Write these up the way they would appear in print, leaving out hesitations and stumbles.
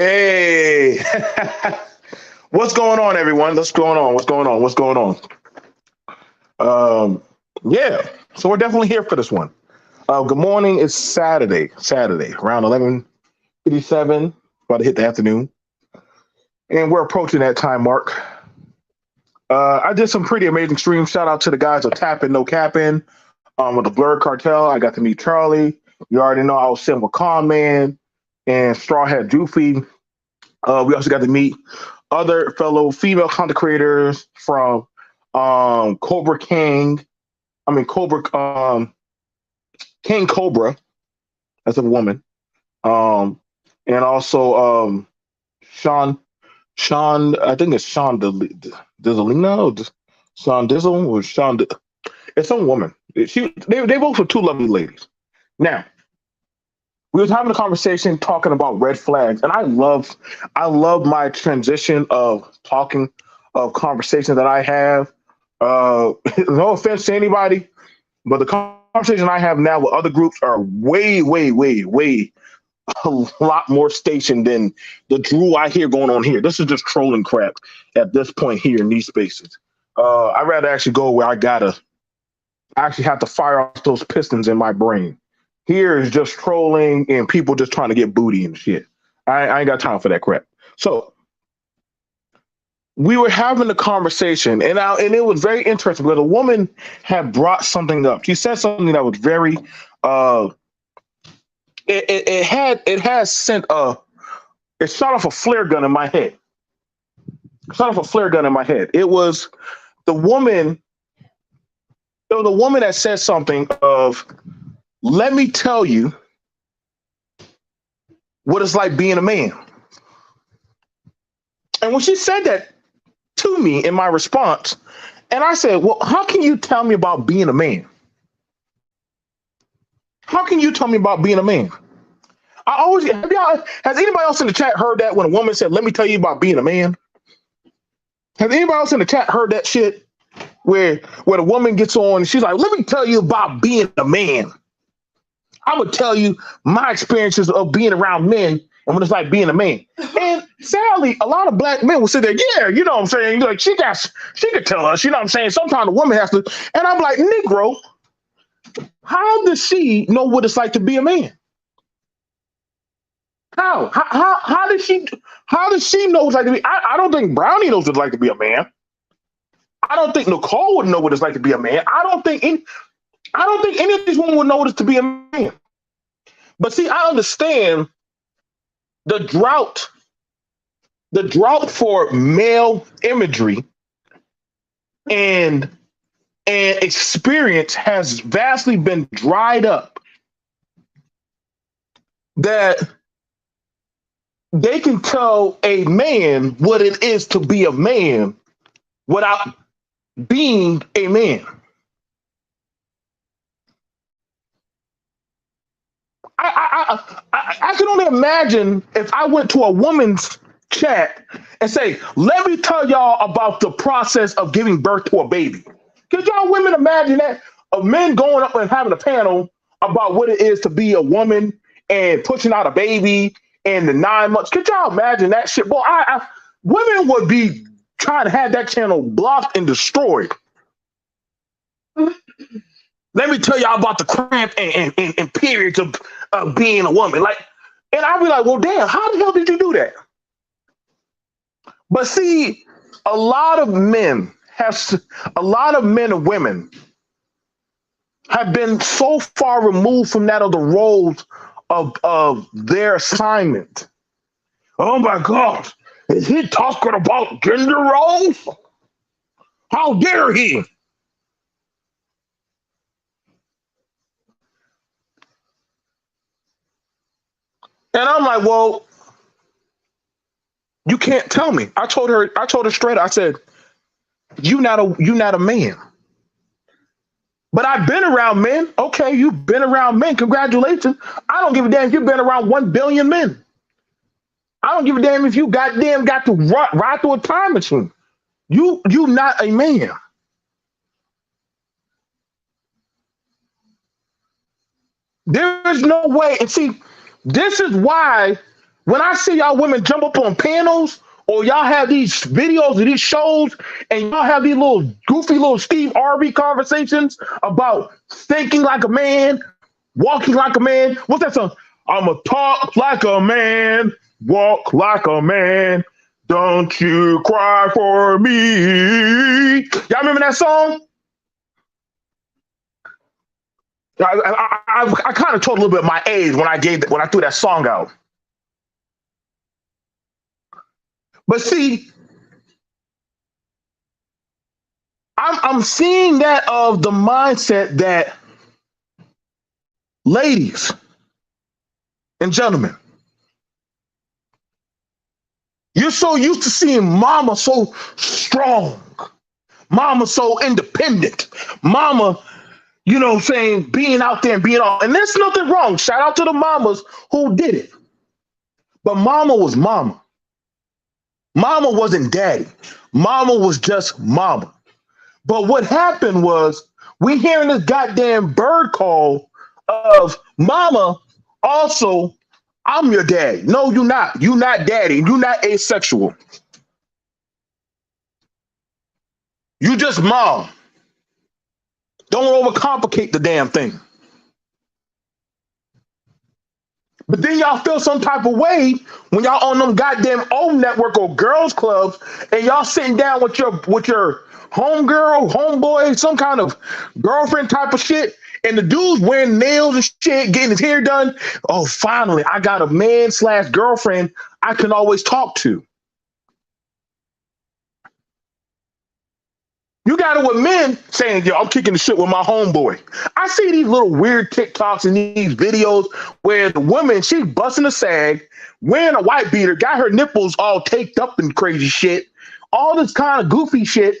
Hey, what's going on, everyone? What's going on? What's going on? What's going on? Um, yeah, so we're definitely here for this one. Good morning. It's Saturday, around 11:57, about to hit the afternoon, and we're approaching that time mark. I did some pretty amazing streams. Shout out to the guys of Tapping No Capping with the Blurred Cartel. I got to meet Charlie. You already know I was sitting with Con Man and Straw Hat Doofy. We also got to meet other fellow female content creators from Cobra King. I mean Cobra King Cobra as a woman. Um, and also Sean I think it's Dizzolina or Sean Dizzle or it's some woman. They both are two lovely ladies. Now, we was having a conversation talking about red flags, and I love my transition of talking of conversation that I have. No offense to anybody, but the conversation I have now with other groups are way a lot more stationed than the drool I hear going on here. This is just trolling crap at this point here in these spaces. I'd rather actually go where I actually have to fire off those pistons in my brain. Here is just trolling and people just trying to get booty and shit. I ain't got time for that crap. So we were having a conversation, and it was very interesting because a woman had brought something up. She said something that was very it has sent it shot off a flare gun in my head. Shot off a flare gun in my head. The woman it was a woman that said something of, let me tell you what it's like being a man. And when she said that to me in my response, and I said, well, how can you tell me about being a man? How can you tell me about being a man? Has anybody else in the chat heard that when a woman said, let me tell you about being a man? Has anybody else in the chat heard that shit where the woman gets on and she's like, let me tell you about being a man. I would tell you my experiences of being around men and what it's like being a man. And sadly, a lot of black men will sit there, yeah, you know what I'm saying? Like, she could tell us, you know what I'm saying? Sometimes the woman has to, and I'm like, Negro, how does she know what it's like to be a man? How does she know what it's like to be? I don't think Brownie knows what it's like to be a man. I don't think Nicole would know what it's like to be a man. I don't think any of these women would know what it's to be a man. But see, I understand the drought for male imagery and experience has vastly been dried up, that they can tell a man what it is to be a man without being a man. I can only imagine if I went to a woman's chat and say, let me tell y'all about the process of giving birth to a baby. Could y'all women imagine that? Of men going up and having a panel about what it is to be a woman and pushing out a baby and the 9 months. Could y'all imagine that shit? Boy, women would be trying to have that channel blocked and destroyed. Let me tell y'all about the cramp and periods of being a woman. Like, and I'd be like, well, damn, how the hell did you do that? But see, a lot of men and women have been so far removed from that of the roles of their assignment. Oh my gosh, is he talking about gender roles? How dare he? And I'm like, well, you can't tell me. I told her straight. I said, you not a man. But I've been around men. Okay, you've been around men. Congratulations. I don't give a damn if you've been around 1 billion men. I don't give a damn if you goddamn got to ride through a time machine. You not a man. There is no way. And see, this is why When I see y'all women jump up on panels or y'all have these videos of these shows and y'all have these little goofy little Steve Harvey conversations about thinking like a man, walking like a man. What's that song? I'ma talk like a man, walk like a man. Don't you cry for me. Y'all remember that song? I kind of told a little bit of my age when I threw that song out. But see, I'm seeing that of the mindset that ladies and gentlemen, you're so used to seeing mama so strong, mama so independent, mama, saying being out there and being all, and there's nothing wrong. Shout out to the mamas who did it. But mama was mama. Mama wasn't daddy. Mama was just mama. But what happened was we hearing this goddamn bird call of mama also, I'm your daddy. No, you're not. You're not daddy. You're not asexual. You just mom. Don't overcomplicate the damn thing. But then y'all feel some type of way when y'all on them goddamn old network or girls clubs and y'all sitting down with your homegirl, homeboy, some kind of girlfriend type of shit, and the dude's wearing nails and shit, getting his hair done. Oh, finally, I got a man/girlfriend I can always talk to. You got it with men saying, yo, I'm kicking the shit with my homeboy. I see these little weird TikToks and these videos where the woman, she's busting a sag, wearing a white beater, got her nipples all taped up and crazy shit, all this kind of goofy shit.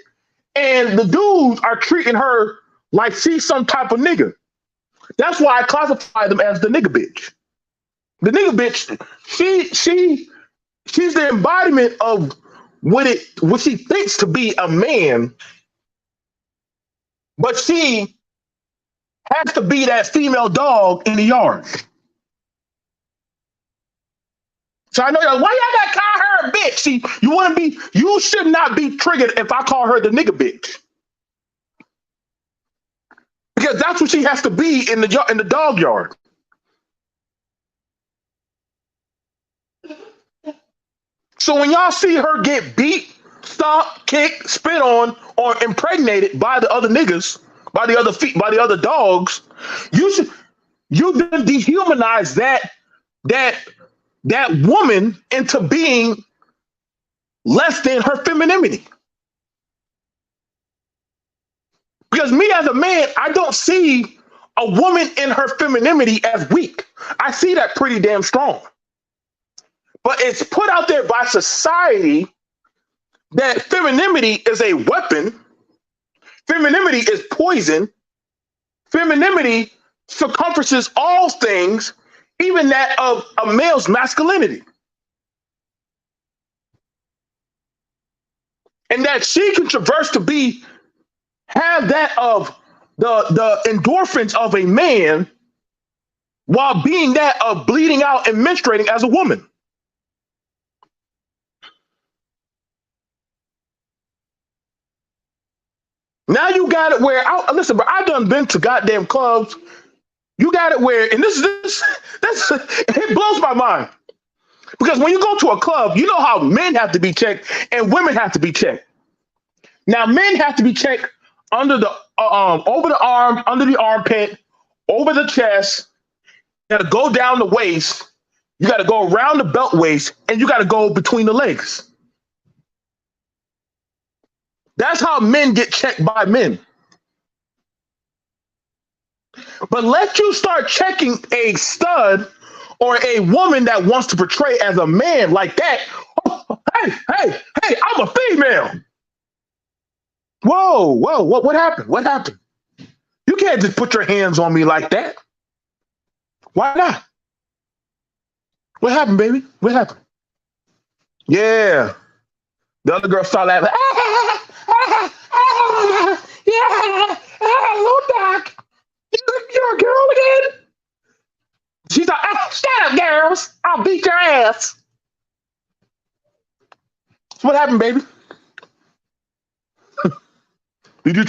And the dudes are treating her like she's some type of nigga. That's why I classify them as the nigga bitch. The nigga bitch, she's the embodiment of what she thinks to be a man, but she has to be that female dog in the yard. So I know y'all, why y'all gotta call her a bitch? See, you should not be triggered if I call her the nigga bitch. Because that's what she has to be in the dog yard. So when y'all see her get beat, stomped, kicked, spit on, or impregnated by the other niggas, by the other dogs, you then dehumanize that woman into being less than her femininity. Because me as a man, I don't see a woman in her femininity as weak. I see that pretty damn strong. But it's put out there by society that femininity is a weapon. Femininity is poison. Femininity circumferences all things, even that of a male's masculinity. And that she can traverse to have that of the endorphins of a man while being that of bleeding out and menstruating as a woman. Now you got it where listen, but I done been to goddamn clubs. You got it where, and this it blows my mind. Because when you go to a club, you know how men have to be checked and women have to be checked. Now men have to be checked under the over the arm, under the armpit, over the chest. You got to go down the waist. You got to go around the belt waist, and you got to go between the legs. That's how men get checked by men. But let you start checking a stud or a woman that wants to portray as a man like that. Oh, hey, I'm a female. Whoa, what happened? What happened? You can't just put your hands on me like that. Why not? What happened, baby? What happened? Yeah. The other girl started laughing. Yeah, hello, Doc. You're a girl again? She's like, Shut up, girls. I'll beat your ass. So what happened, baby? Did you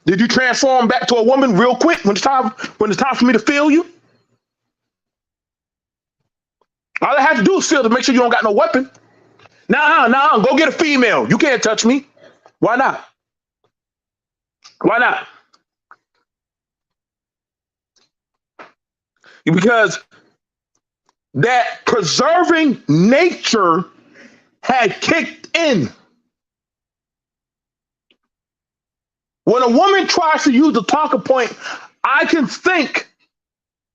did you transform back to a woman real quick when it's time for me to feel you? All I have to do is feel to make sure you don't got no weapon. Nah, go get a female. You can't touch me. Why not? Why not? Because that preserving nature had kicked in. When a woman tries to use the talking point, I can think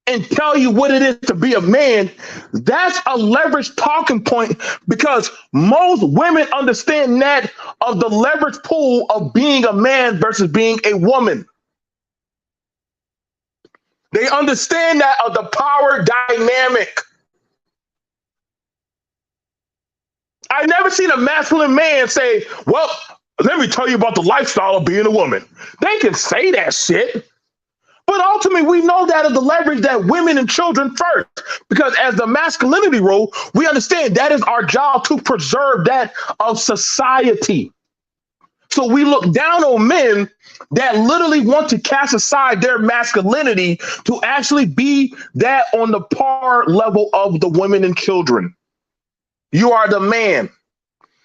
and tell you what it is to be a man, that's a leverage talking point because most women understand that of the leverage pool of being a man versus being a woman. They understand that of the power dynamic. I've never seen a masculine man say, well, let me tell you about the lifestyle of being a woman. They can say that shit. But ultimately, we know that of the leverage that women and children first, because as the masculinity role, we understand that is our job to preserve that of society. So we look down on men that literally want to cast aside their masculinity to actually be that on the par level of the women and children. You are the man.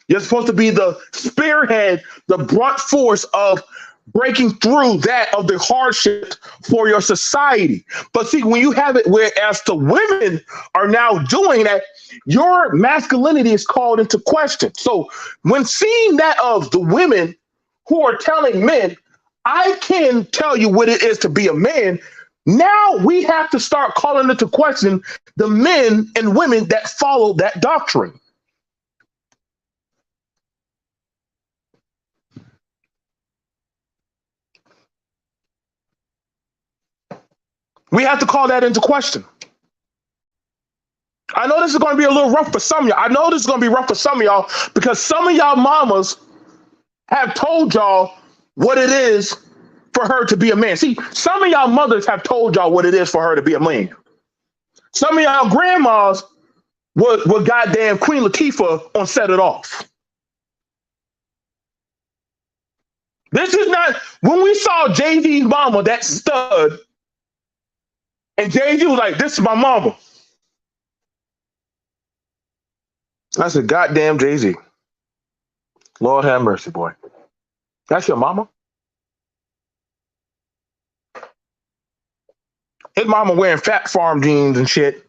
You're supposed to be the spearhead, the brunt force of breaking through that of the hardship for your society. But see, when you have it whereas the women are now doing that, your masculinity is called into question. So when seeing that of the women who are telling men, I can tell you what it is to be a man, now we have to start calling into question the men and women that follow that doctrine. We have to call that into question. I know this is going to be a little rough for some of y'all. I know this is going to be rough for some of y'all because some of y'all mamas have told y'all what it is for her to be a man. See, some of y'all mothers have told y'all what it is for her to be a man. Some of y'all grandmas were goddamn Queen Latifah on Set It Off. This is not, when we saw Jay-Z's mama, that stud, and Jay-Z was like, this is my mama. I said, goddamn Jay-Z. Lord have mercy, boy. That's your mama? His mama wearing Fat Farm jeans and shit.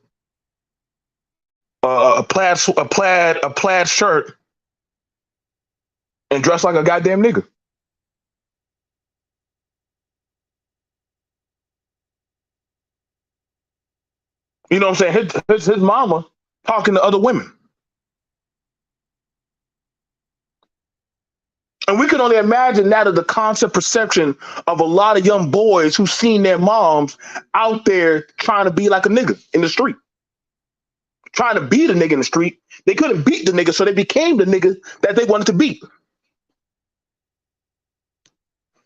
A plaid shirt, and dressed like a goddamn nigga. You know what I'm saying? His mama talking to other women. And we can only imagine that of the concept perception of a lot of young boys who've seen their moms out there trying to be like a nigga in the street. Trying to beat a nigga in the street. They couldn't beat the nigga, so they became the nigga that they wanted to beat.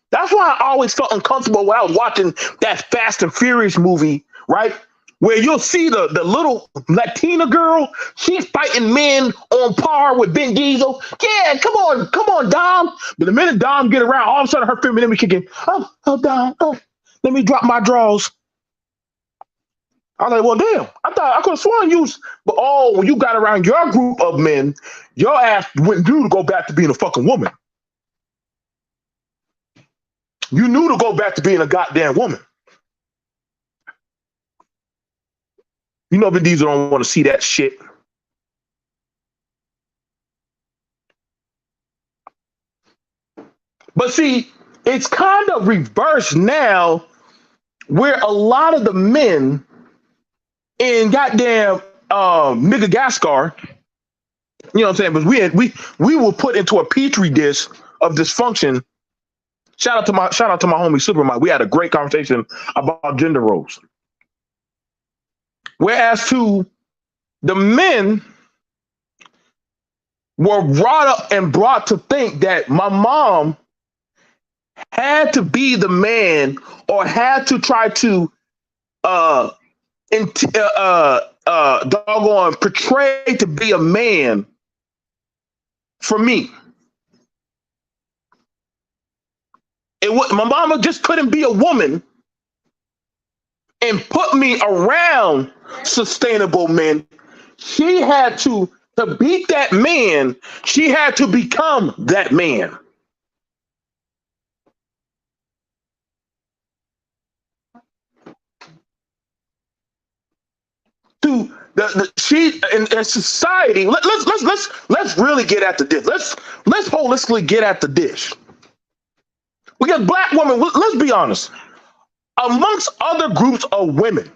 That's why I always felt uncomfortable when I was watching that Fast and Furious movie, right? Where you'll see the little Latina girl, she's fighting men on par with Vin Diesel. Yeah, come on, Dom. But the minute Dom get around, all of a sudden her femininity kicking. Oh, Dom, let me drop my drawers. I was like, well, damn. I thought I could have sworn you was, but when you got around your group of men, your ass went due to go back to being a fucking woman. You knew to go back to being a goddamn woman. You know Vin Diesel don't want to see that shit. But see, it's kind of reversed now where a lot of the men in goddamn nigga Gascar, you know what I'm saying? But we were put into a petri dish of dysfunction. Shout out to my homie Super Mike. We had a great conversation about gender roles. Whereas to the men were brought up and brought to think that my mom had to be the man or had to try to and doggone portrayed to be a man for me. My mama just couldn't be a woman and put me around sustainable men. She had to beat that man. She had to become that man. To she in society. Let's really get at the dish. Let's holistically get at the dish. Because black women, let's be honest, amongst other groups of women,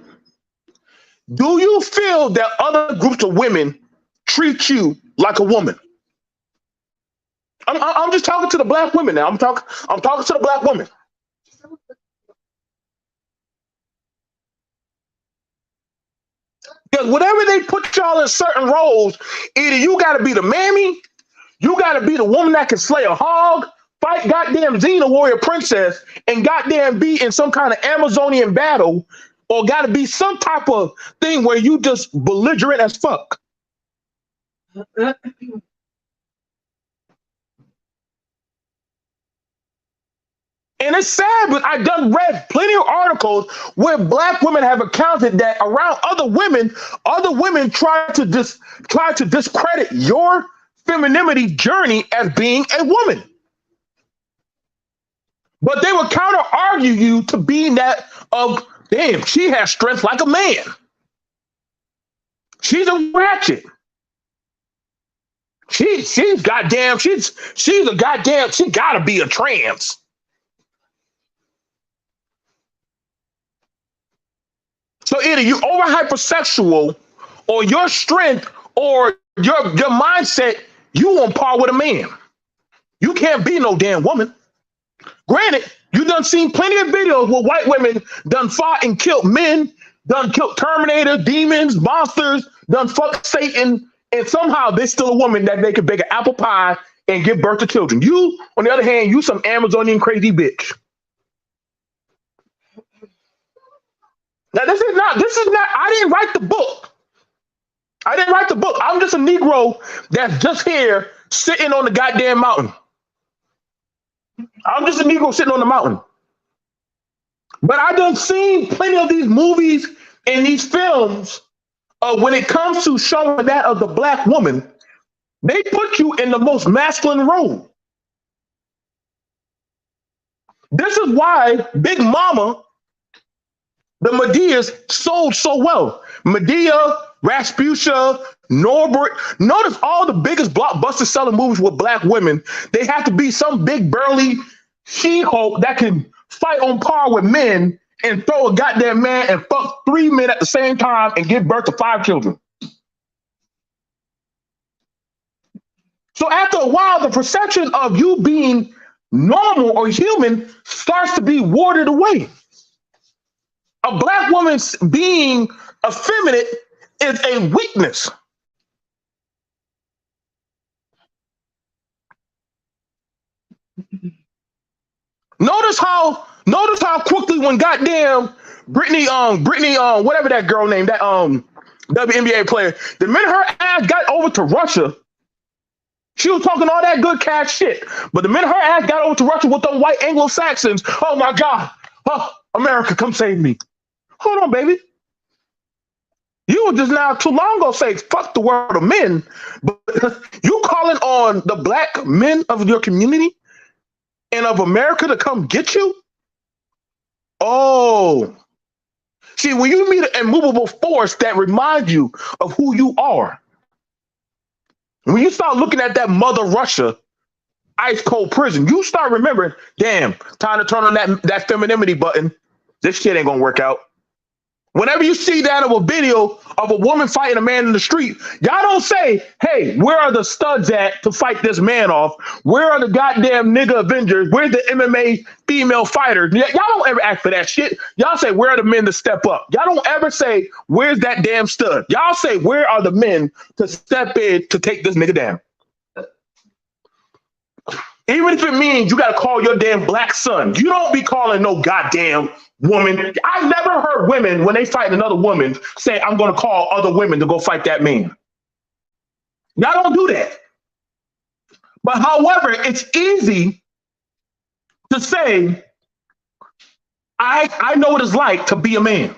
do you feel that other groups of women treat you like a woman? I'm just talking to the black women now. I'm talking to the black women. Because whatever they put y'all in certain roles, either you got to be the mammy, you got to be the woman that can slay a hog, fight goddamn Xena warrior princess, and goddamn be in some kind of Amazonian battle, or got to be some type of thing where you just belligerent as fuck. And it's sad, but I done read plenty of articles where black women have accounted that around other women try to discredit your femininity journey as being a woman. But they would counter argue you to being that of, damn, she has strength like a man. She's a ratchet. She's a goddamn, she gotta be a trans. So either you over hypersexual, or your strength, or your mindset, you on par with a man. You can't be no damn woman. Granted, you done seen plenty of videos where white women done fought and killed men, done killed Terminator, demons, monsters, done fuck Satan, and somehow they're still a woman that they can bake an apple pie and give birth to children. You, on the other hand, you some Amazonian crazy bitch. Now this is not, I didn't write the book. I'm just a Negro that's just here sitting on the goddamn mountain. I'm just a Negro sitting on the mountain. But I done seen plenty of these movies and these films. When it comes to showing that of the black woman, they put you in the most masculine role. This is why Big Mama, the Medeas, sold so well. Medea, Rasputia, Norbert. Notice all the biggest blockbuster selling movies with black women, they have to be some big burly She-Hulk that can fight on par with men and throw a goddamn man and fuck 3 men at the same time and give birth to 5 children. So after a while, the perception of you being normal or human starts to be warded away. A black woman being effeminate is a weakness. Notice how quickly when goddamn Brittany, whatever that girl named, that WNBA player, the minute her ass got over to Russia, she was talking all that good cash shit. But the minute her ass got over to Russia with them white Anglo-Saxons, oh my God, oh, America, come save me. Hold on, baby. You were just now too long ago saying fuck the world of men, but you calling on the black men of your community and of America to come get you? Oh. See, when you meet an immovable force that reminds you of who you are, when you start looking at that Mother Russia ice cold prison, you start remembering, damn, time to turn on that femininity button. This shit ain't gonna work out. Whenever you see that of a video of a woman fighting a man in the street, y'all don't say, hey, where are the studs at to fight this man off? Where are the goddamn nigga Avengers? Where's the MMA female fighters? Y'all don't ever ask for that shit. Y'all say, where are the men to step up? Y'all don't ever say, where's that damn stud? Y'all say, where are the men to step in to take this nigga down? Even if it means you got to call your damn black son. You don't be calling no goddamn woman. I've never heard women, when they fight another woman, say, I'm going to call other women to go fight that man. Y'all don't do that. But however, it's easy to say, I know what it's like to be a man.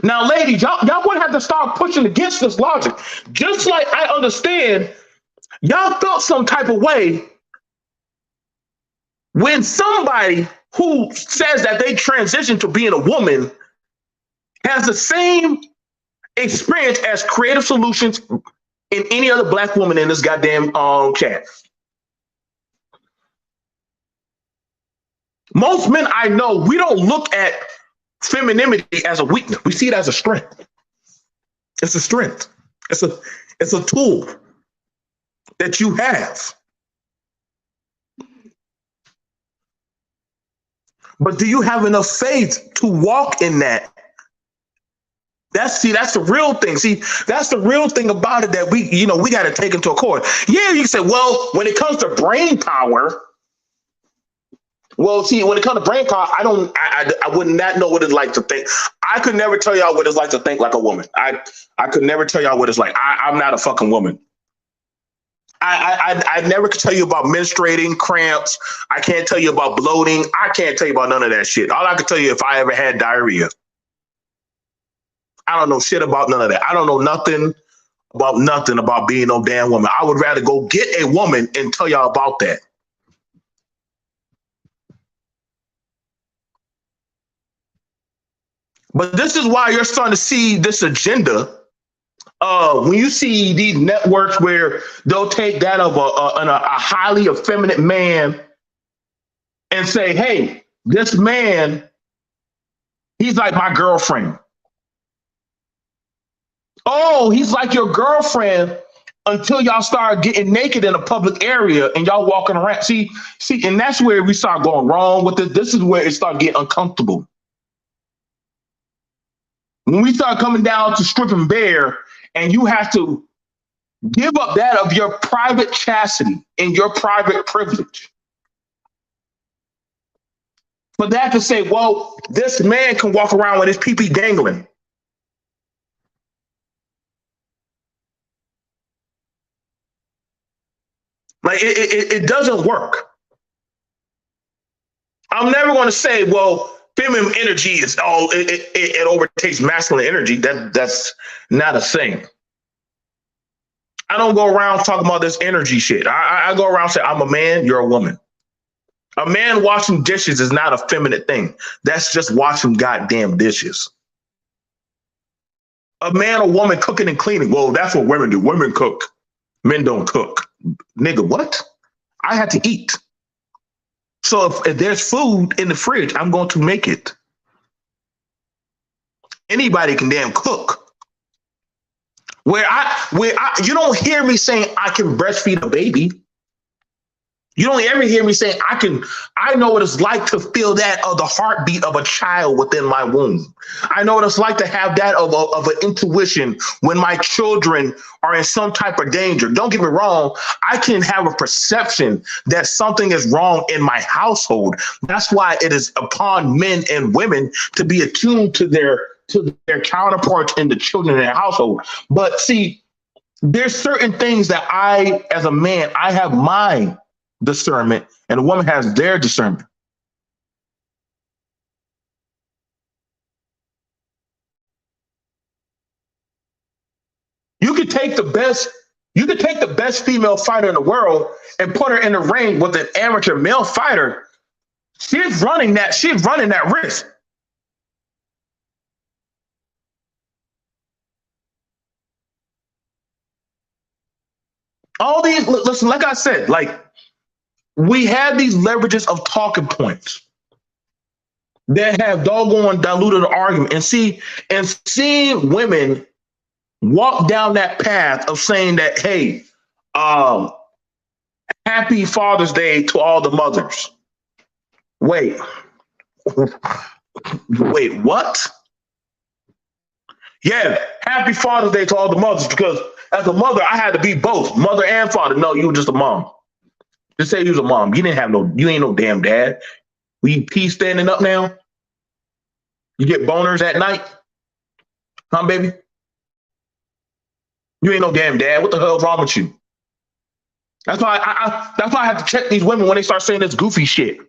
Now, ladies, y'all going to have to start pushing against this logic. Just like I understand, y'all felt some type of way when somebody who says that they transition to being a woman has the same experience as Creative Solutions and any other black woman in this goddamn chat. Most men I know, we don't look at femininity as a weakness. We see it as a strength. It's a strength. It's a tool that you have. But do you have enough faith to walk in that? That's the real thing. See, that's the real thing about it that we got to take into account. Yeah, you say, well, when it comes to brain power, well, see, when it comes to brain power, I would not know what it's like to think. I could never tell y'all what it's like to think like a woman. I could never tell y'all what it's like. I'm not a fucking woman. I never could tell you about menstruating, cramps. I can't tell you about bloating. I can't tell you about none of that shit. All I can tell you if I ever had diarrhea. I don't know shit about none of that. I don't know nothing about being no damn woman. I would rather go get a woman and tell y'all about that. But this is why you're starting to see this agenda. When you see these networks where they'll take that of a highly effeminate man and say, hey, this man, he's like my girlfriend. Oh, he's like your girlfriend until y'all start getting naked in a public area and y'all walking around. See, and that's where we start going wrong with it. This is where it starts getting uncomfortable. When we start coming down to stripping bare, and you have to give up that of your private chastity and your private privilege. For that to say, well, this man can walk around with his pee-pee dangling. Like, it doesn't work. I'm never going to say, well, feminine energy is it overtakes masculine energy. That's not a thing. I don't go around talking about this energy shit. I go around saying, I'm a man, you're a woman. A man washing dishes is not a feminine thing. That's just washing goddamn dishes. A man or woman cooking and cleaning. Well, that's what women do. Women cook. Men don't cook. Nigga, what? I had to eat. So if there's food in the fridge, I'm going to make it. Anybody can damn cook. Where you don't hear me saying I can breastfeed a baby. You don't ever hear me saying I know what it's like to feel that of the heartbeat of a child within my womb. I know what it's like to have that of an intuition when my children are in some type of danger. Don't get me wrong. I can have a perception that something is wrong in my household. That's why it is upon men and women to be attuned to their counterparts and the children in their household. But see, there's certain things that I, as a man, I have mine discernment, and a woman has their discernment. You could take the best female fighter in the world and put her in the ring with an amateur male fighter. She's running that risk. All these, listen, like I said, like, we have these leverages of talking points that have doggone diluted the argument. And seeing women walk down that path of saying that, hey, happy Father's Day to all the mothers. Wait, what? Yeah, happy Father's Day to all the mothers because as a mother, I had to be both mother and father. No, you were just a mom. Just say you was a mom. You didn't have no, you ain't no damn dad. We pee standing up now. You get boners at night, huh, baby? You ain't no damn dad. What the hell's wrong with you? That's why I have to check these women when they start saying this goofy shit,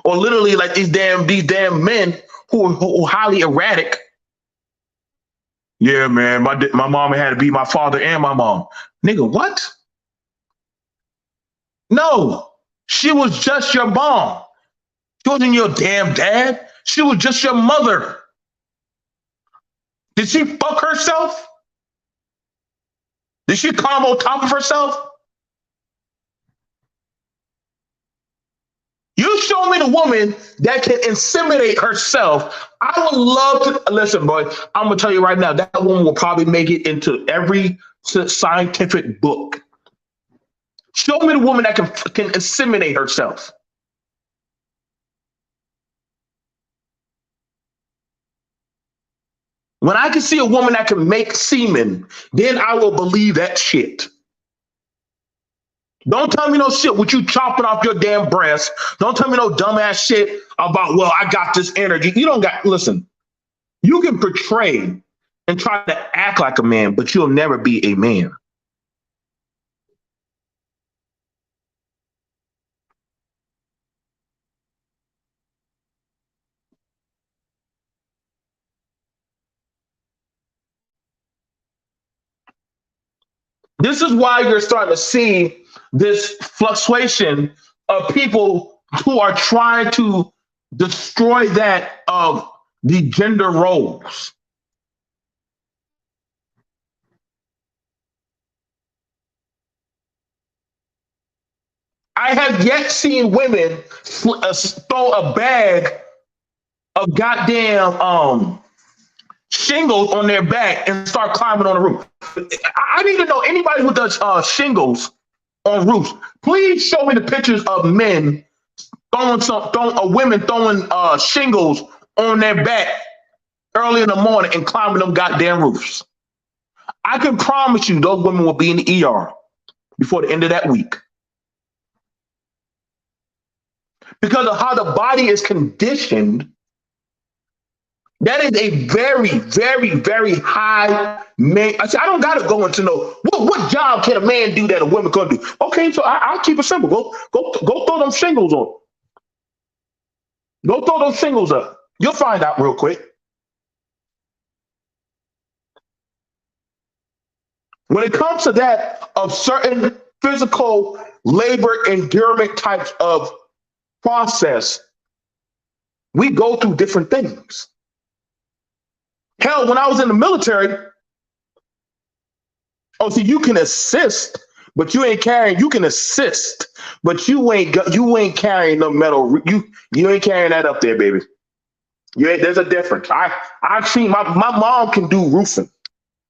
or literally like these damn men who are highly erratic. Yeah, man, my mom had to beat my father and my mom. Nigga, what? No, she was just your mom. She wasn't your damn dad. She was just your mother. Did she fuck herself? Did she come on top of herself? You show me the woman that can inseminate herself. I would love to listen, boy. I'm gonna tell you right now, that woman will probably make it into every scientific book. Show me the woman that can inseminate herself. When I can see a woman that can make semen, then I will believe that shit. Don't tell me no shit with you chopping off your damn breast. Don't tell me no dumbass shit about, well, I got this energy. You don't got, listen, you can portray and try to act like a man, but you'll never be a man. This is why you're starting to see this fluctuation of people who are trying to destroy that of the gender roles. I have yet seen women throw a bag of goddamn shingles on their back and start climbing on the roof. I need to know anybody who does shingles on roofs. Please show me the pictures of men women throwing shingles on their back early in the morning and climbing them goddamn roofs. I can promise you those women will be in the ER before the end of that week. Because of how the body is conditioned, that is a very, very, very high man. I don't gotta go into no what job can a man do that a woman couldn't do. Okay, so I'll keep it simple. Go throw them shingles on. Go throw those shingles up. You'll find out real quick. When it comes to that of certain physical labor endurance types of process, we go through different things. Hell, when I was in the military, oh, see, you can assist, but you ain't carrying. You can assist, but you ain't carrying no metal. You ain't carrying that up there, baby. There's a difference. I've seen my mom can do roofing.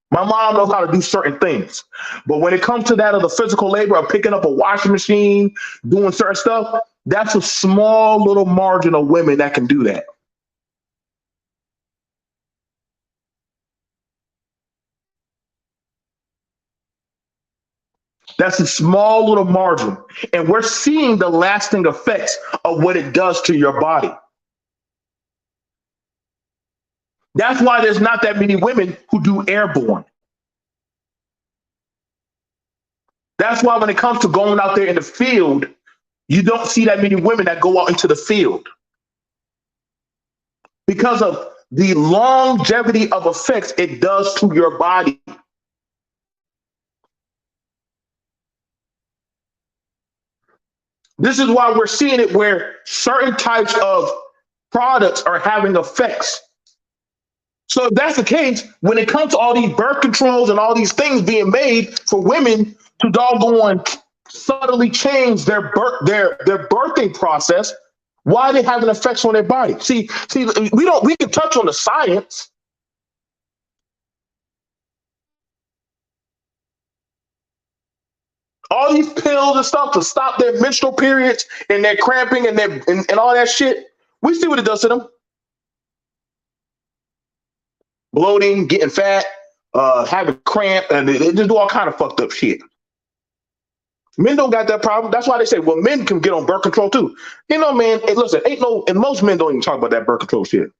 My mom knows how to do certain things, but when it comes to that of the physical labor of picking up a washing machine, doing certain stuff, that's a small little margin of women that can do that. That's a small little margin. And we're seeing the lasting effects of what it does to your body. That's why there's not that many women who do airborne. That's why when it comes to going out there in the field, you don't see that many women that go out into the field because of the longevity of effects it does to your body. This is why we're seeing it where certain types of products are having effects. So if that's the case, when it comes to all these birth controls and all these things being made for women to doggone subtly change their birthing process, why are they having effects on their body? See, we can touch on the science. All these pills and stuff to stop their menstrual periods and their cramping and all that shit. We see what it does to them. bloating, getting fat, having cramp, and they just do all kind of fucked up shit. Men don't got that problem. That's why they say, well, men can get on birth control too. You know, man, hey, listen, ain't no, and most men don't even talk about that birth control shit.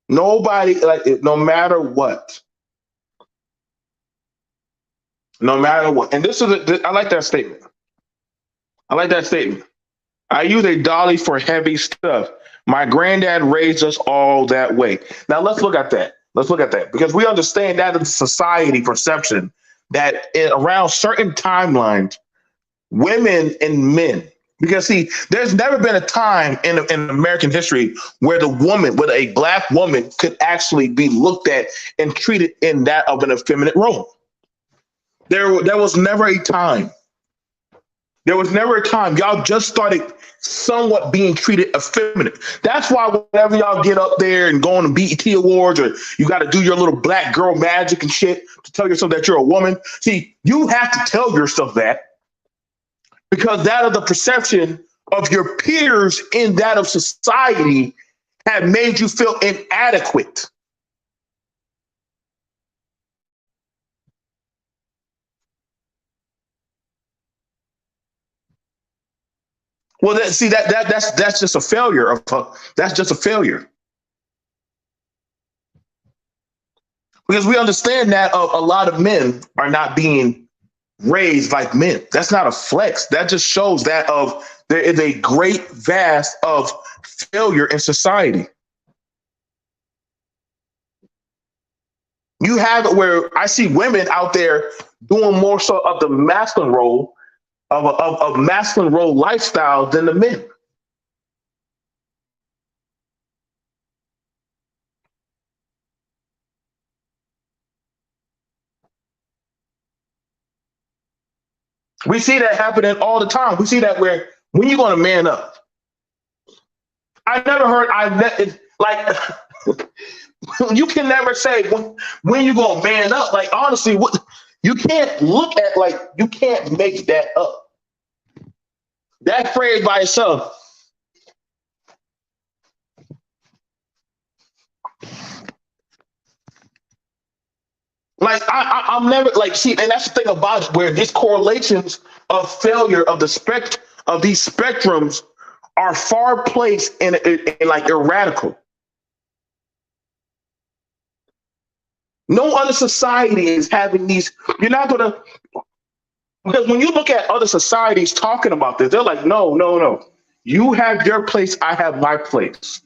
Nobody, like, no matter what, no matter what. And I like that statement. I like that statement. I use a dolly for heavy stuff. My granddad raised us all that way. Now let's look at that. Let's look at that because we understand that is society perception that around certain timelines, women and men. Because see, there's never been a time in American history where where a black woman could actually be looked at and treated in that of an effeminate role. There was never a time. There was never a time. Y'all just started somewhat being treated effeminate. That's why whenever y'all get up there and go on the BET Awards, or you got to do your little black girl magic and shit to tell yourself that you're a woman. See, you have to tell yourself that because that of the perception of your peers in that of society have made you feel inadequate. Well, that's just a failure of that's just a failure because we understand that a lot of men are not being raised like men. That's not a flex. That just shows that there is a great vast of failure in society. You have it where I see women out there doing more so of the masculine role of masculine role lifestyle than the men. We see that happening all the time. We see that where when you're going to man up. I never heard like you can never say when you're going to man up. Like honestly, what you can't look at like you can't make that up. That phrase by itself. Like I'm never like see, and that's the thing about it, where these correlations of failure of the of these spectrums are far placed in like radical. No other society is having these. You're not gonna because when you look at other societies talking about this, they're like, no, no, no. You have your place, I have my place.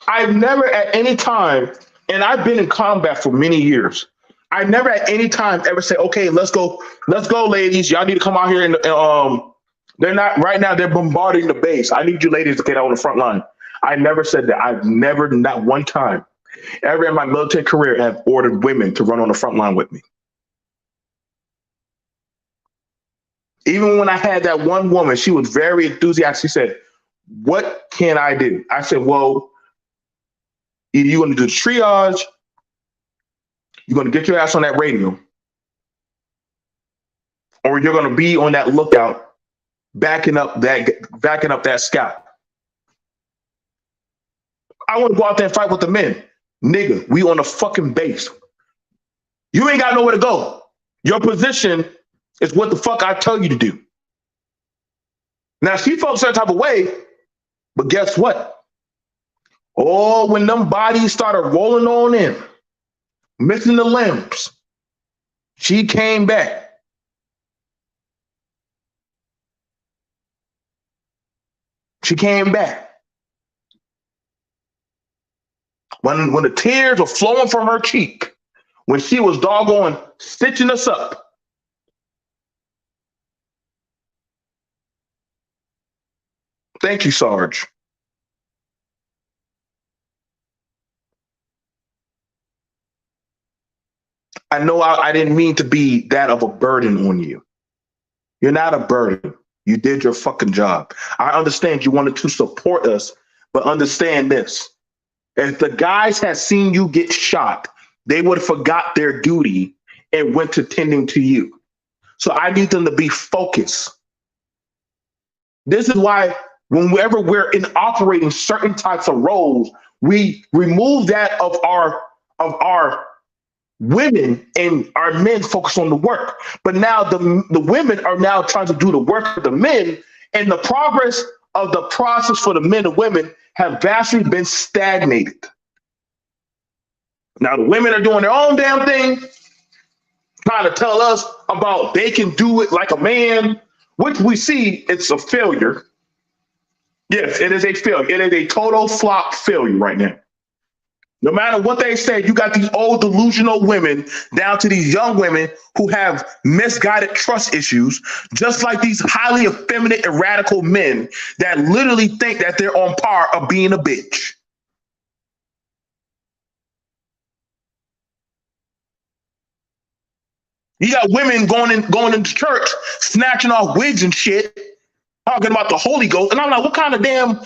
I've never at any time, and I've been in combat for many years. I never at any time ever say, okay, let's go, ladies. Y'all need to come out here and they're not right now, they're bombarding the base. I need you ladies to get out on the front line. I never said that. I've never, not one time, ever in my military career have ordered women to run on the front line with me. Even when I had that one woman, she was very enthusiastic. She said, what can I do? I said, well, either you're going to do the triage, you're going to get your ass on that radio, or you're going to be on that lookout, backing up that scout. I want to go out there and fight with the men. Nigga, we on the fucking base. You ain't got nowhere to go. Your position is what the fuck I tell you to do. Now she felt a certain type of way, but guess what? Oh, when them bodies started rolling on in, missing the limbs, she came back. She came back. When the tears were flowing from her cheek, when she was doggone stitching us up. Thank you, Sarge. I know I didn't mean to be that of a burden on you. You're not a burden. You did your fucking job. I understand you wanted to support us, but understand this. If the guys had seen you get shot, they would have forgot their duty and went to tending to you. So I need them to be focused. This is why whenever we're in operating certain types of roles, we remove that of our women and our men focus on the work. But now the women are now trying to do the work for the men, and the progress of the process for the men and women have vastly been stagnated. Now the women are doing their own damn thing, trying to tell us about they can do it like a man, which we see it's a failure. Yes, it is a failure. It is a total flop failure right now. No matter what they say, you got these old delusional women down to these young women who have misguided trust issues, just like these highly effeminate and radical men that literally think that they're on par of being a bitch. You got women going into church, snatching off wigs and shit, talking about the Holy Ghost. And I'm like, what kind of damn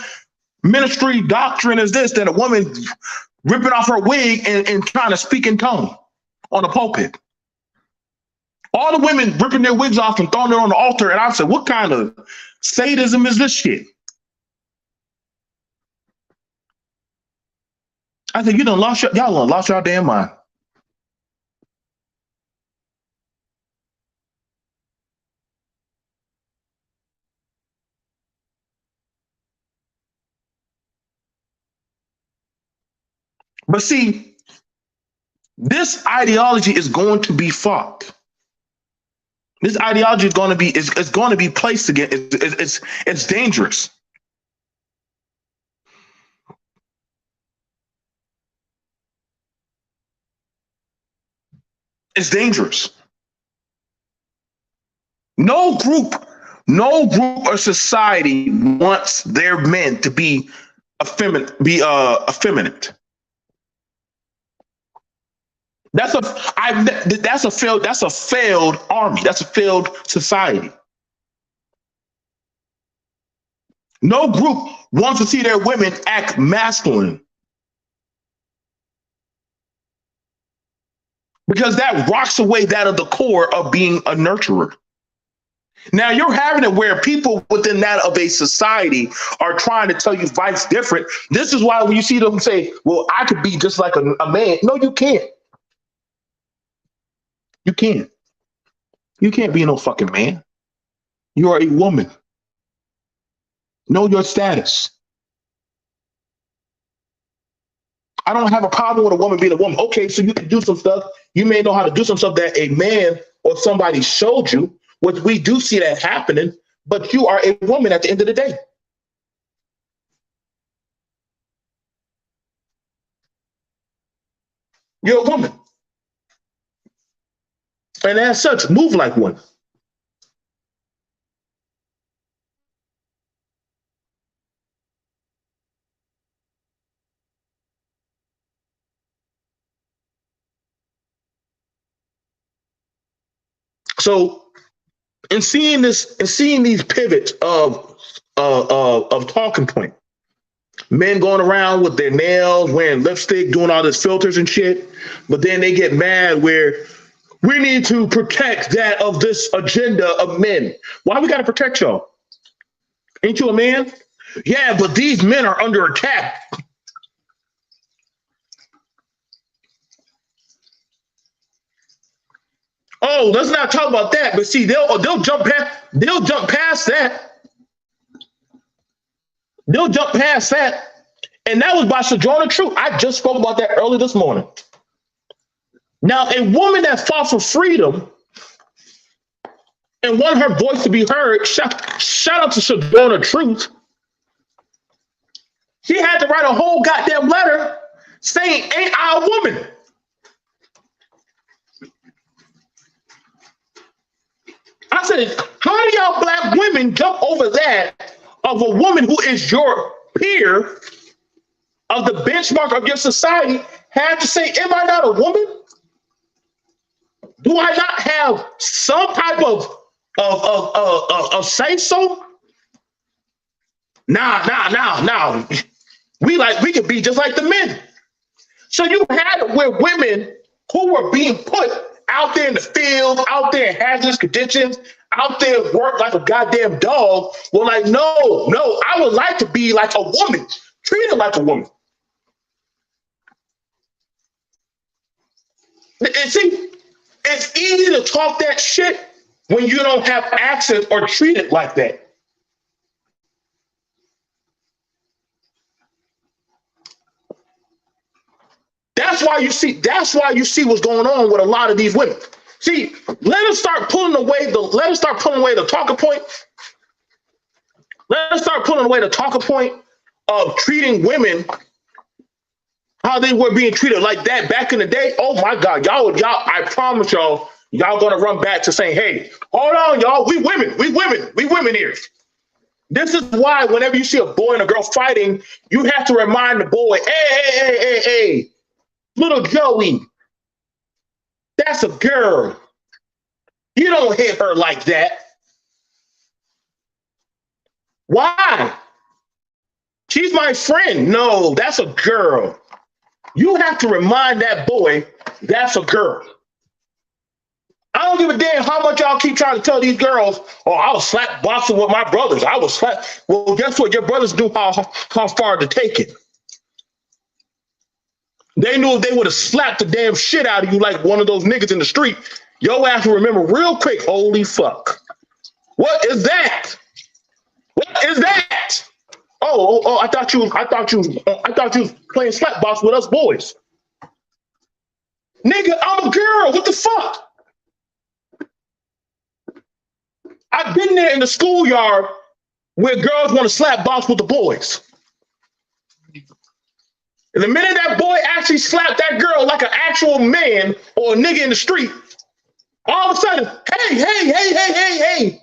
ministry doctrine is this that a woman ripping off her wig and trying to speak in tongue on the pulpit? All the women ripping their wigs off and throwing it on the altar. And I said, what kind of sadism is this shit? I said, y'all done lost your damn mind. But see, this ideology is going to be fought. This ideology is going to be it's going to be placed again. It's dangerous. It's dangerous. No group or society wants their men to be effeminate. That's a failed army. That's a failed society. No group wants to see their women act masculine, because that rocks away that of the core of being a nurturer. Now you're having it where people within that of a society are trying to tell you vice different. This is why when you see them say, well, I could be just like a man. No, you can't. You can't. You can't be no fucking man. You are a woman. Know your status. I don't have a problem with a woman being a woman. Okay, so you can do some stuff. You may know how to do some stuff that a man or somebody showed you, which we do see that happening, but you are a woman at the end of the day. You're a woman. And as such, move like one. So in seeing this and seeing these pivots of talking point, men going around with their nails, wearing lipstick, doing all this filters and shit, but then they get mad where we need to protect that of this agenda of men. Why we got to protect y'all? Ain't you a man? Yeah, but these men are under attack. Oh, let's not talk about that. But see, they'll jump past that. They'll jump past that. And that was by Sojourner Truth. I just spoke about that early this morning. Now, a woman that fought for freedom and wanted her voice to be heard, shout out to Sojourner Truth. She had to write a whole goddamn letter saying, ain't I a woman? I said, how do y'all black women jump over that of a woman who is your peer of the benchmark of your society had to say, am I not a woman? Do I not have some type of say so? Nah. We could be just like the men. So you had it where women who were being put out there in the field, out there in hazardous conditions, out there work like a goddamn dog, were like, no, I would like to be like a woman, treated like a woman. And see, it's easy to talk that shit when you don't have access or treat it like that. That's why you see what's going on with a lot of these women. See, let us start pulling away the talking point. Let us start pulling away the talking point of treating women how they were being treated like that back in the day. Oh my God, y'all, I promise y'all gonna run back to saying, hey, hold on, y'all, we women here. This is why whenever you see a boy and a girl fighting, you have to remind the boy, hey, little Joey, that's a girl. You don't hit her like that. Why? She's my friend. No, that's a girl. You have to remind that boy that's a girl. I don't give a damn how much y'all keep trying to tell these girls, oh, I was slap boxing with my brothers. I was slap. Well, guess what? Your brothers knew how far to take it. They knew if they would have slapped the damn shit out of you like one of those niggas in the street, your ass will remember real quick, holy fuck. What is that? What is that? Oh, I thought you was playing slap box with us boys. Nigga, I'm a girl. What the fuck? I've been there in the schoolyard where girls want to slap box with the boys. And the minute that boy actually slapped that girl like an actual man or a nigga in the street, all of a sudden, hey,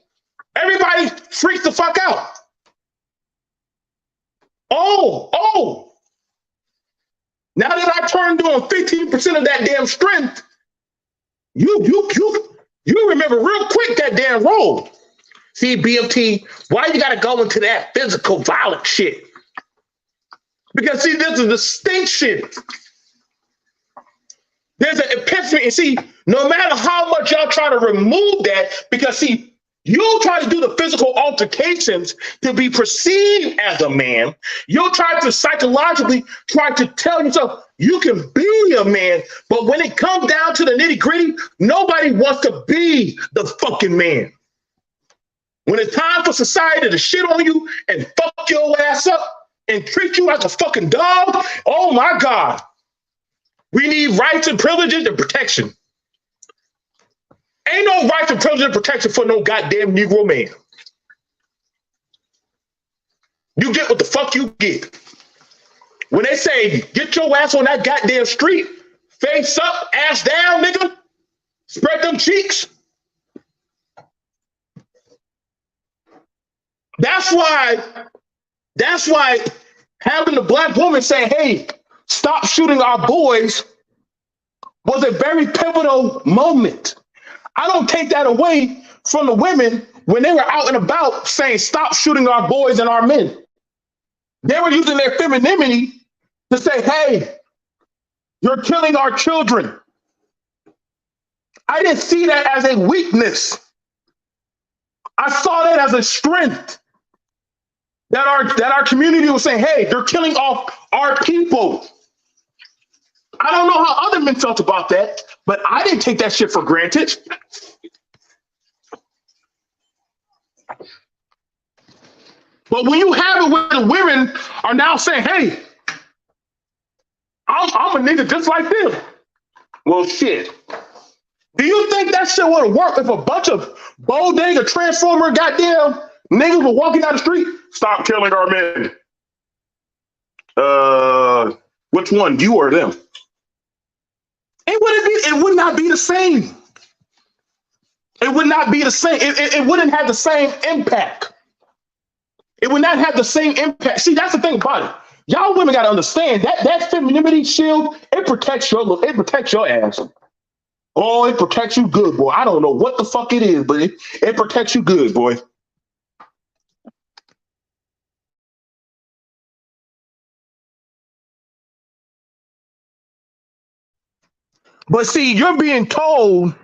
everybody freaks the fuck out. Oh. Now that I turned on 15% of that damn strength, you remember real quick that damn role. See, BMT, why you gotta go into that physical violent shit? Because see, there's a distinction. There's an epiphany. And see, no matter how much y'all try to remove that, because see, you'll try to do the physical altercations to be perceived as a man. You'll try to psychologically try to tell yourself you can be a man. But when it comes down to the nitty gritty, nobody wants to be the fucking man. When it's time for society to shit on you and fuck your ass up and treat you like a fucking dog, oh my God. We need rights and privileges and protection. Ain't no rights and privileges and protection for no goddamn Negro man. You get what the fuck you get. When they say, get your ass on that goddamn street, face up, ass down, nigga, spread them cheeks. That's why having the black woman say, hey, stop shooting our boys was a very pivotal moment. I don't take that away from the women when they were out and about saying, stop shooting our boys and our men. They were using their femininity to say, hey, you're killing our children. I didn't see that as a weakness. I saw that as a strength. That our community was saying, hey, they're killing off our people. I don't know how other men felt about that, but I didn't take that shit for granted. But when you have it where the women are now saying, hey, I'm a nigga just like them. Well, shit. Do you think that shit would have worked if a bunch of bodega transformer goddamn niggas were walking down the street? Stop killing our men. Which one, you or them? It would not be the same. It would not be the same. It wouldn't have the same impact. It would not have the same impact. See, that's the thing about it. Y'all women got to understand that femininity shield, it protects your ass. Oh, it protects you good, boy. I don't know what the fuck it is, but it protects you good, boy. But see, you're being told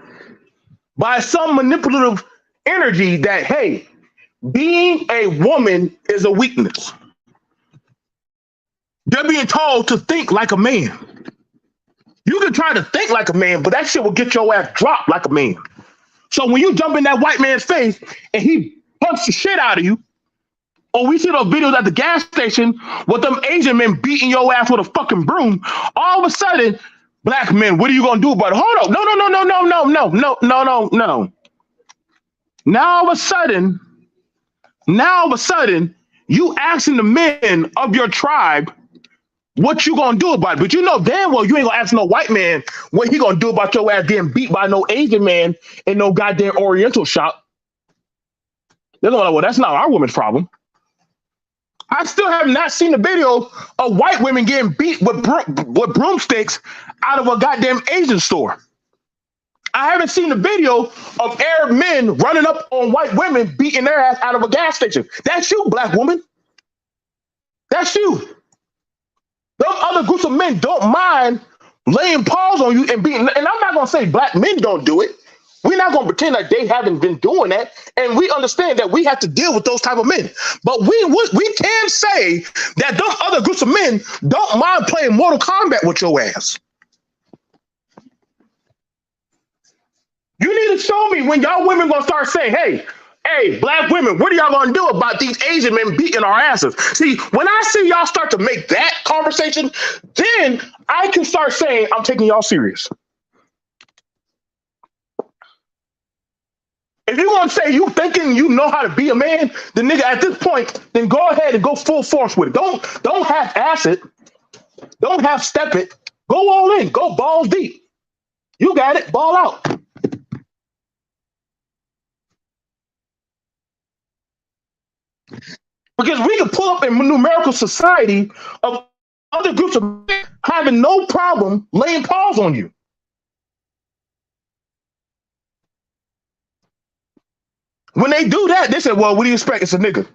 by some manipulative energy that, hey, being a woman is a weakness. They're being told to think like a man. You can try to think like a man, but that shit will get your ass dropped like a man. So when you jump in that white man's face and he punches the shit out of you, or we see those videos at the gas station with them Asian men beating your ass with a fucking broom, all of a sudden, black men, what are you gonna do about it? Hold up. No, no, no, no, no, no, no, no, no, no, no. Now all of a sudden, you asking the men of your tribe what you gonna do about it. But you know damn well you ain't gonna ask no white man what he gonna do about your ass getting beat by no Asian man in no goddamn Oriental shop. They're going like, well, that's not our woman's problem. I still have not seen the video of white women getting beat with broomsticks out of a goddamn Asian store. I haven't seen the video of Arab men running up on white women beating their ass out of a gas station. That's you, black woman. That's you. Those other groups of men don't mind laying paws on you and beating. And I'm not going to say black men don't do it. We're not going to pretend like they haven't been doing that. And we understand that we have to deal with those type of men. But we can say that those other groups of men don't mind playing Mortal Kombat with your ass. You need to show me when y'all women going to start saying, hey, black women, what are y'all going to do about these Asian men beating our asses? See, when I see y'all start to make that conversation, then I can start saying I'm taking y'all serious. If you want to say you thinking you know how to be a man, then nigga, at this point, then go ahead and go full force with it. Don't half-ass it. Don't half-step it. Go all in. Go balls deep. You got it. Ball out. Because we can pull up a numerical society of other groups of men having no problem laying paws on you. When they do that, they say, well, what do you expect? It's a nigga.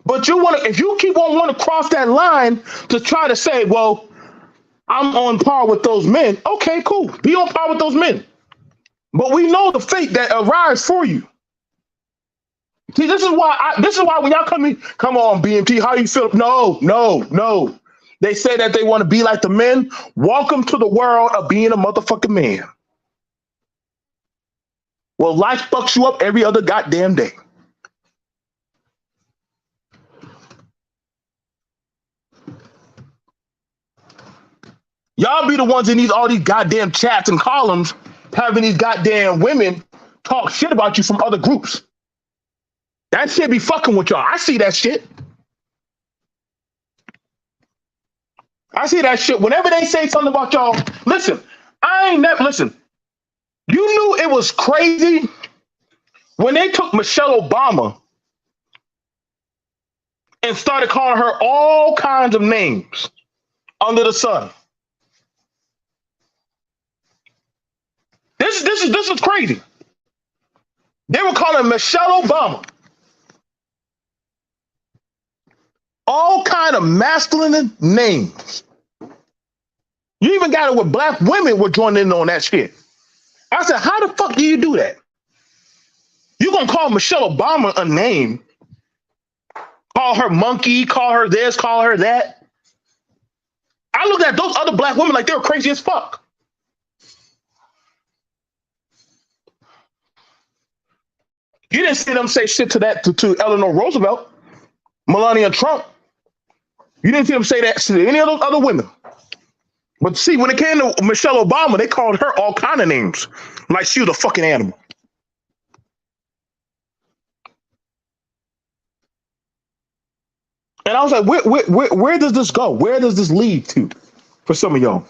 But you want to, if you keep on wanting to cross that line to try to say, well, I'm on par with those men. Okay, cool. Be on par with those men. But we know the fate that arrives for you. See, this is why when y'all come on, BMT, how you feel? No. They say that they want to be like the men. Welcome to the world of being a motherfucking man. Well, life fucks you up every other goddamn day. Y'all be the ones in all these goddamn chats and columns having these goddamn women talk shit about you from other groups. That shit be fucking with y'all. I see that shit. I see that shit. Whenever they say something about y'all, listen, I ain't never, listen, you knew it was crazy when they took Michelle Obama and started calling her all kinds of names under the sun. This is crazy. They were calling Michelle Obama all kind of masculine names. You even got it with black women were joining in on that shit. I said, how the fuck do you do that? You gonna call Michelle Obama a name? Call her monkey, call her this, call her that. I looked at those other black women like they were crazy as fuck. You didn't see them say shit to that to Eleanor Roosevelt, Melania Trump. You didn't see them say that to any of those other women. But see, when it came to Michelle Obama, they called her all kind of names, like she was a fucking animal. And I was like, where does this go? Where does this lead to for some of y'all?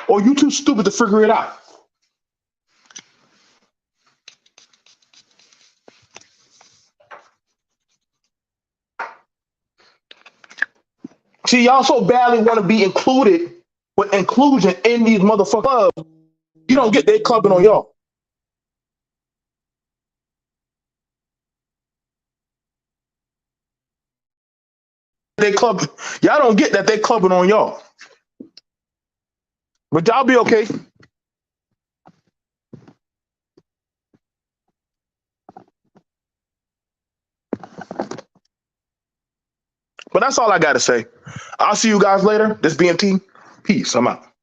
Or you too stupid to figure it out? See, y'all so badly want to be included with inclusion in these motherfuckers clubs. You don't get they clubbing on y'all. They club, y'all don't get that they clubbing on y'all. But y'all be okay. But that's all I got to say. I'll see you guys later. This BMT. Peace. I'm out.